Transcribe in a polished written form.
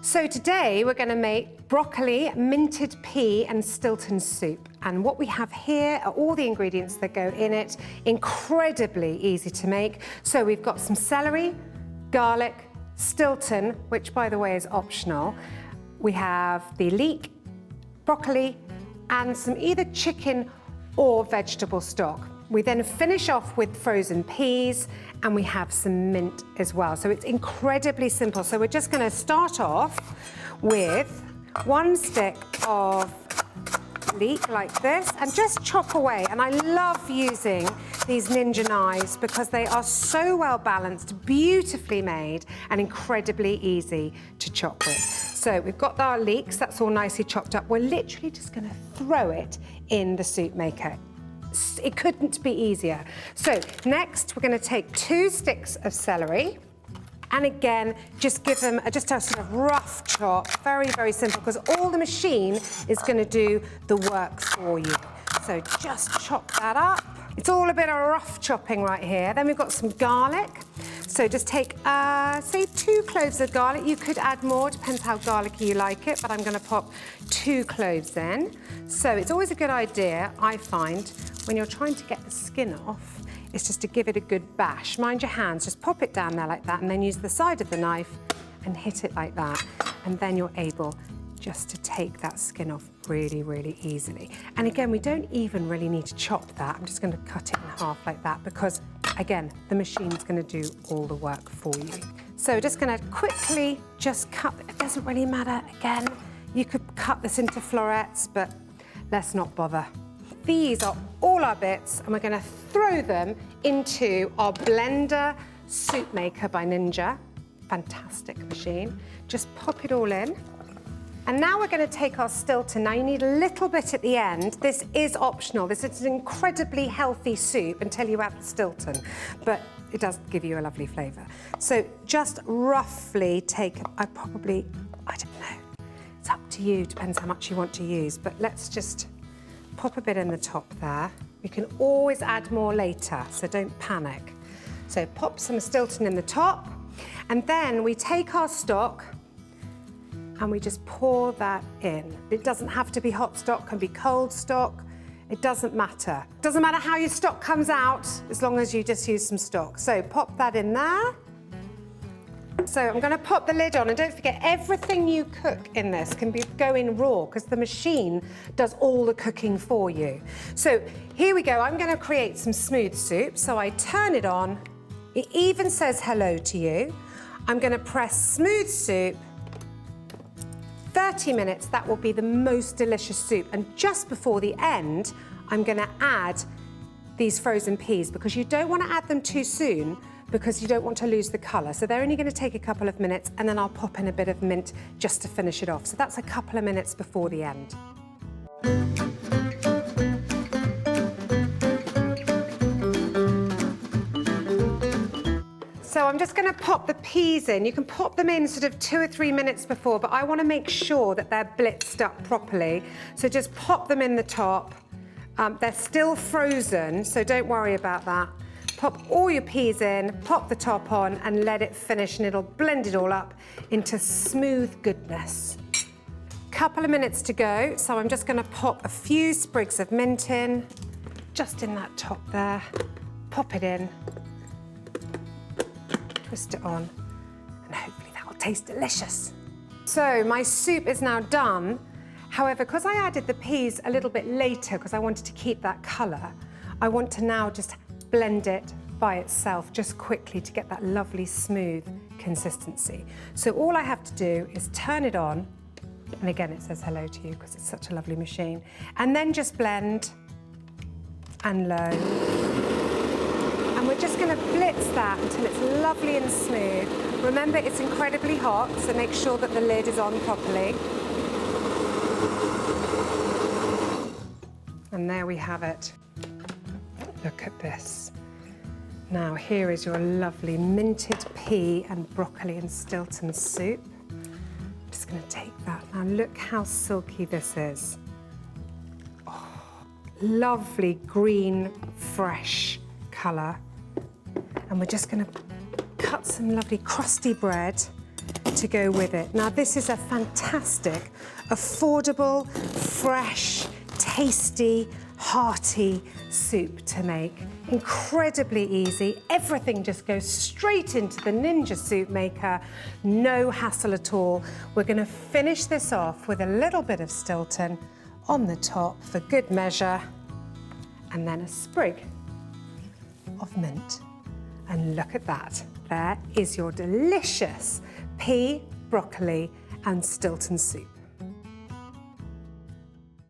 So today we're going to make broccoli, minted pea and Stilton soup. And what we have here are all the ingredients that go in it. Incredibly easy to make. So we've got some celery, garlic, Stilton, which by the way is optional. We have the leek, broccoli and some either chicken or vegetable stock. We then finish off with frozen peas and we have some mint as well. So it's incredibly simple. So we're just going to start off with 1 stick of leek like this and just chop away. And I love using these Ninja knives because they are so well balanced, beautifully made and incredibly easy to chop with. So we've got our leeks, that's all nicely chopped up. We're literally just going to throw it in the soup maker. It couldn't be easier. So next we're going to take 2 sticks of celery and again just give them just a sort of rough chop, very, very simple, because all the machine is going to do the work for you. So just chop that up. It's all a bit of rough chopping right here. Then we've got some garlic. So just take, say 2 cloves of garlic. You could add more, depends how garlicky you like it, but I'm going to pop 2 cloves in. So it's always a good idea, I find, when you're trying to get the skin off, is just to give it a good bash. Mind your hands, just pop it down there like that and then use the side of the knife and hit it like that. And then you're able just to take that skin off really, really easily. And again, we don't even really need to chop that. I'm just going to cut it in half like that because, again, the machine's going to do all the work for you. So just going to quickly just cut, it doesn't really matter, again, you could cut this into florets, but let's not bother. These are all our bits and we're going to throw them into our blender soup maker by Ninja. Fantastic machine. Just pop it all in. And now we're going to take our Stilton. Now you need a little bit at the end. This is optional. This is an incredibly healthy soup until you add the Stilton, but it does give you a lovely flavour. So just roughly take, I don't know. It's up to you, depends how much you want to use, but let's just pop a bit in the top there. We can always add more later, so don't panic. So pop some Stilton in the top, and then we take our stock and we just pour that in. It doesn't have to be hot stock, can be cold stock. It doesn't matter. It doesn't matter how your stock comes out, as long as you just use some stock. So pop that in there. So I'm going to pop the lid on, and don't forget, everything you cook in this can go in raw because the machine does all the cooking for you. So here we go. I'm going to create some smooth soup. So I turn it on. It even says hello to you. I'm going to press smooth soup. 30 minutes, that will be the most delicious soup. And just before the end, I'm going to add these frozen peas because you don't want to add them too soon because you don't want to lose the colour. So they're only going to take a couple of minutes and then I'll pop in a bit of mint just to finish it off. So that's a couple of minutes before the end. So I'm just going to pop the peas in. You can pop them in sort of 2 or 3 minutes before, but I want to make sure that they're blitzed up properly. So just pop them in the top. They're still frozen, so don't worry about that. Pop all your peas in, pop the top on and let it finish and it'll blend it all up into smooth goodness. Couple of minutes to go, so I'm just going to pop a few sprigs of mint in, just in that top there. Pop it in. Twist it on, and hopefully that will taste delicious. So my soup is now done. However, because I added the peas a little bit later, because I wanted to keep that colour, I want to now just blend it by itself, just quickly to get that lovely smooth consistency. So all I have to do is turn it on, and again it says hello to you because it's such a lovely machine, and then just blend and low. And we're just going to blitz that until it's lovely and smooth. Remember, it's incredibly hot, so make sure that the lid is on properly. And there we have it. Look at this. Now, here is your lovely minted pea and broccoli and Stilton soup. I'm just going to take that. Now, look how silky this is. Oh, lovely green, fresh colour. And we're just going to cut some lovely crusty bread to go with it. Now, this is a fantastic, affordable, fresh, tasty, hearty soup to make. Incredibly easy. Everything just goes straight into the Ninja soup maker. No hassle at all. We're going to finish this off with a little bit of Stilton on the top for good measure, and then a sprig of mint. And look at that. There is your delicious pea, broccoli and Stilton soup.